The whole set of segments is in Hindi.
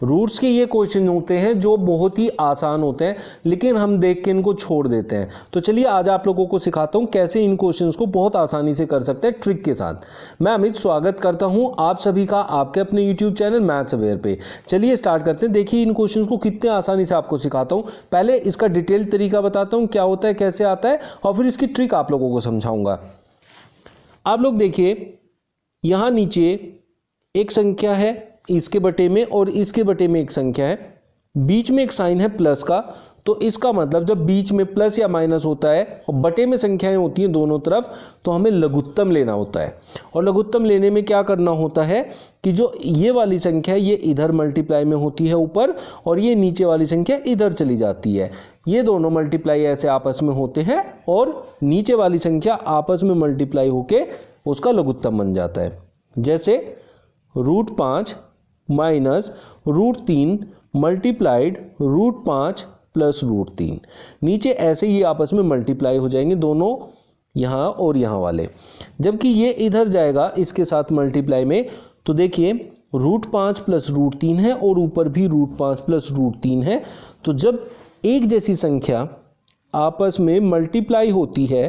रूट्स के ये क्वेश्चन होते हैं जो बहुत ही आसान होते हैं, लेकिन हम देख के इनको छोड़ देते हैं। तो चलिए आज आप लोगों को सिखाता हूं कैसे इन क्वेश्चंस को बहुत आसानी से कर सकते हैं ट्रिक के साथ। मैं अमित स्वागत करता हूं आप सभी का आपके अपने यूट्यूब चैनल मैथ्स अवेयर पे। चलिए स्टार्ट करते हैं। देखिए इन क्वेश्चंस को कितने आसानी से आपको सिखाता हूं। पहले इसका डिटेल तरीका बताता हूं क्या होता है, कैसे आता है, और फिर इसकी ट्रिक आप लोगों को समझाऊंगा। आप लोग देखिए यहां नीचे एक संख्या है इसके बटे में और इसके बटे में एक संख्या है, बीच में एक साइन है प्लस का। तो इसका मतलब जब बीच में प्लस या माइनस होता है और बटे में संख्याएं होती हैं दोनों तरफ, तो हमें लघुत्तम लेना होता है। और लघुत्तम लेने में क्या करना होता है कि जो ये वाली संख्या है ये इधर मल्टीप्लाई में होती है ऊपर, और ये नीचे वाली संख्या इधर चली जाती है। ये दोनों मल्टीप्लाई ऐसे आपस में होते हैं और नीचे वाली संख्या आपस में मल्टीप्लाई होके उसका लघुत्तम बन जाता है। जैसे √5 माइनस √3 मल्टीप्लाइड √5 प्लस √3। नीचे ऐसे ही आपस में मल्टीप्लाई हो जाएंगे दोनों, यहाँ और यहाँ वाले। जबकि ये इधर जाएगा इसके साथ मल्टीप्लाई में, तो देखिए √5 प्लस √3 है और ऊपर भी √5 प्लस √3 है। तो जब एक जैसी संख्या आपस में मल्टीप्लाई होती है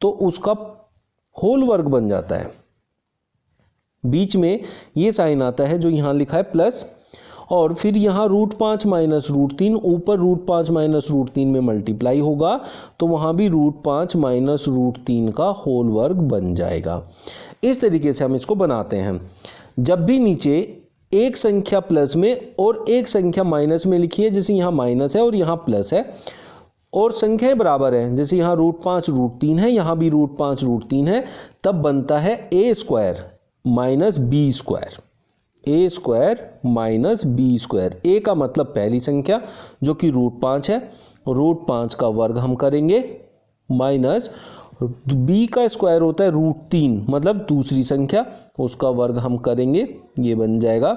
तो उसका होल वर्ग बन जाता है। बीच में ये साइन आता है जो यहाँ लिखा है प्लस, और फिर यहाँ √5 माइनस √3, ऊपर √5 माइनस √3 में मल्टीप्लाई होगा तो वहाँ भी √5 माइनस √3 का होल वर्ग बन जाएगा। इस तरीके से हम इसको बनाते हैं। जब भी नीचे एक संख्या प्लस में और एक संख्या माइनस में लिखी है, जैसे यहाँ माइनस है और यहाँ प्लस है, और संख्याएं बराबर हैं, जैसे यहाँ √5 √3 है, यहाँ भी √5 √3 है, तब बनता है a² minus b²। a² minus b²। a का मतलब पहली संख्या जो कि √5 है, √5 का वर्ग हम करेंगे, माइनस b का स्क्वायर होता है √3 मतलब दूसरी संख्या, उसका वर्ग हम करेंगे, ये बन जाएगा।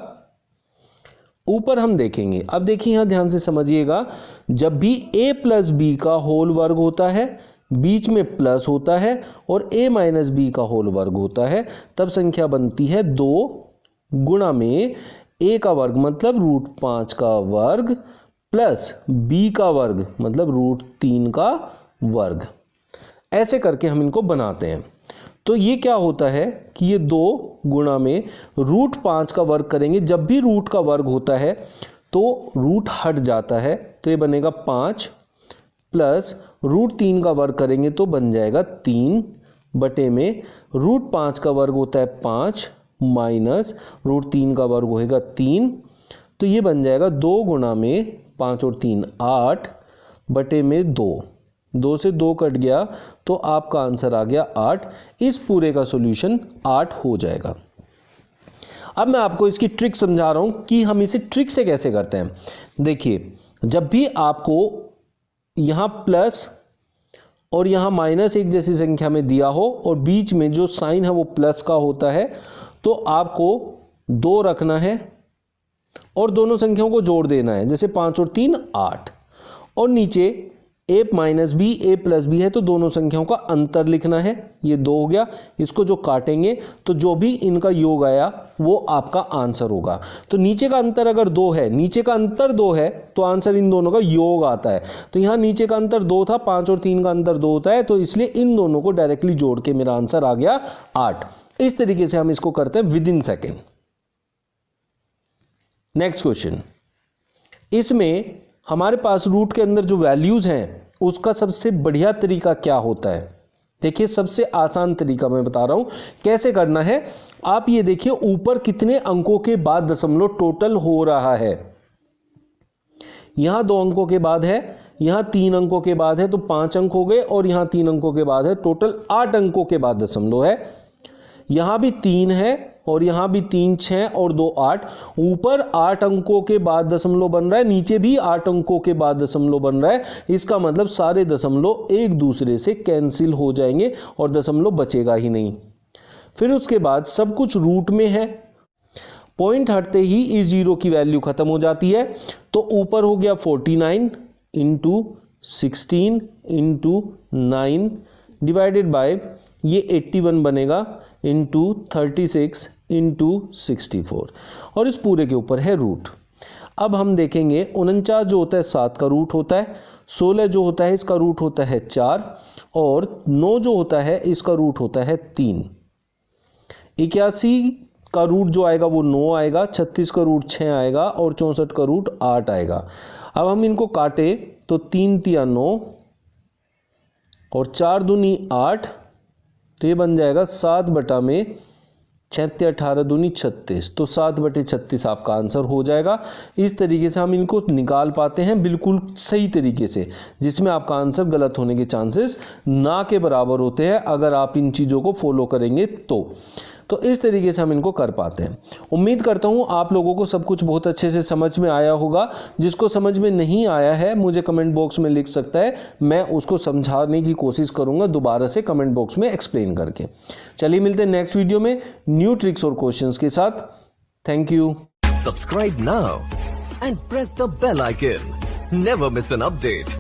ऊपर हम देखेंगे, अब देखिए यहाँ ध्यान से समझिएगा, जब भी a प्लस b का होल वर्ग होता है, बीच में प्लस होता है और a माइनस b का होल वर्ग होता है, तब संख्या बनती है 2 गुणा में a का वर्ग मतलब √5 का वर्ग प्लस b का वर्ग मतलब √3 का वर्ग। ऐसे करके हम इनको बनाते हैं। तो ये क्या होता है कि ये 2 गुणा में √5 का वर्ग करेंगे। जब भी रूट का वर्ग होता है तो रूट हट जाता है, तो ये बनेगा 5 प्लस √3 का वर्ग करेंगे तो बन जाएगा 3 बटे में √5 का वर्ग होता है 5 माइनस √3 का वर्ग होएगा 3, तो ये बन जाएगा 2 गुणा में 5 और 3 8 बटे में 2। 2 से 2 कट गया तो आपका आंसर आ गया 8। इस पूरे का सॉल्यूशन 8 हो जाएगा। अब मैं आपको इसकी ट्रिक समझा रहा हूं कि हम इसे ट्रिक से कैसे करते हैं। देखिए जब भी आपको यहाँ प्लस और यहाँ माइनस एक जैसी संख्या में दिया हो और बीच में जो साइन है वो प्लस का होता है, तो आपको 2 रखना है और दोनों संख्याओं को जोड़ देना है, जैसे 5 और 3 8, और नीचे a minus b a plus b है तो दोनों संख्याओं का अंतर लिखना है। ये 2 हो गया, इसको जो काटेंगे तो जो भी इनका योग आया वो आपका आंसर होगा। तो नीचे का अंतर अगर 2 है, नीचे का अंतर 2 है तो आंसर इन दोनों का योग आता है। तो यहाँ नीचे का अंतर 2 था, 5 और 3 का अंतर 2 होता है, तो इसलिए इन दोनों को डायरेक्टली जोड़ के मेरा आंसर आ गया 8। इस तरीके से हम इसको करते हैं विदिन सेकेंड। नेक्स्ट क्वेश्चन, इसमें हमारे पास रूट के अंदर जो वैल्यूज हैं उसका सबसे बढ़िया तरीका क्या होता है। देखिए सबसे आसान तरीका मैं बता रहा हूं कैसे करना है। आप ये देखिए ऊपर कितने अंकों के बाद दशमलव टोटल हो रहा है। यहां 2 अंकों के बाद है, यहां 3 अंकों के बाद है तो 5 अंक हो गए, और यहां 3 अंकों के बाद है, टोटल 8 अंकों के बाद दशमलव है। यहां भी 3 है और यहां भी 3 6 और 2 8। ऊपर 8 अंकों के बाद दशमलव बन रहा है, नीचे भी 8 अंकों के बाद दशमलव बन रहा है। इसका मतलब सारे दशमलव एक दूसरे से कैंसिल हो जाएंगे और दशमलव बचेगा ही नहीं। फिर उसके बाद सब कुछ रूट में है, पॉइंट हटते ही इस 0 की वैल्यू खत्म हो जाती है। तो ऊपर हो गया 49 इंटू 16 इंटू 9 डिवाइडेड बाय ये 81 बनेगा इंटू 36 इंटू 64, और इस पूरे के ऊपर है रूट। अब हम देखेंगे 49 जो होता है 7 का रूट होता है, 16 जो होता है इसका रूट होता है 4 और 9 जो होता है इसका रूट होता है 3। 81 का रूट जो आएगा वो 9 आएगा, 36 का रूट 6 आएगा और 64 का रूट 8 आएगा। अब हम इनको काटे तो 3 तिया 9 और 4 दूनी 8, तो ये बन जाएगा 7 बटा में 6 18 दूनी 36, तो 7 बटे 36 आपका आंसर हो जाएगा। इस तरीके से हम इनको निकाल पाते हैं बिल्कुल सही तरीके से, जिसमें आपका आंसर गलत होने के चांसेस ना के बराबर होते हैं अगर आप इन चीज़ों को फॉलो करेंगे तो इस तरीके से हम इनको कर पाते हैं। उम्मीद करता हूँ आप लोगों को सब कुछ बहुत अच्छे से समझ में आया होगा। जिसको समझ में नहीं आया है मुझे कमेंट बॉक्स में लिख सकता है, मैं उसको समझाने की कोशिश करूँगा दोबारा से कमेंट बॉक्स में एक्सप्लेन करके। चलिए मिलते हैं नेक्स्ट वीडियो में न्यू ट्रिक्स और क्वेश्चंस के साथ। Thank you. Subscribe now and press the bell icon. Never miss an update.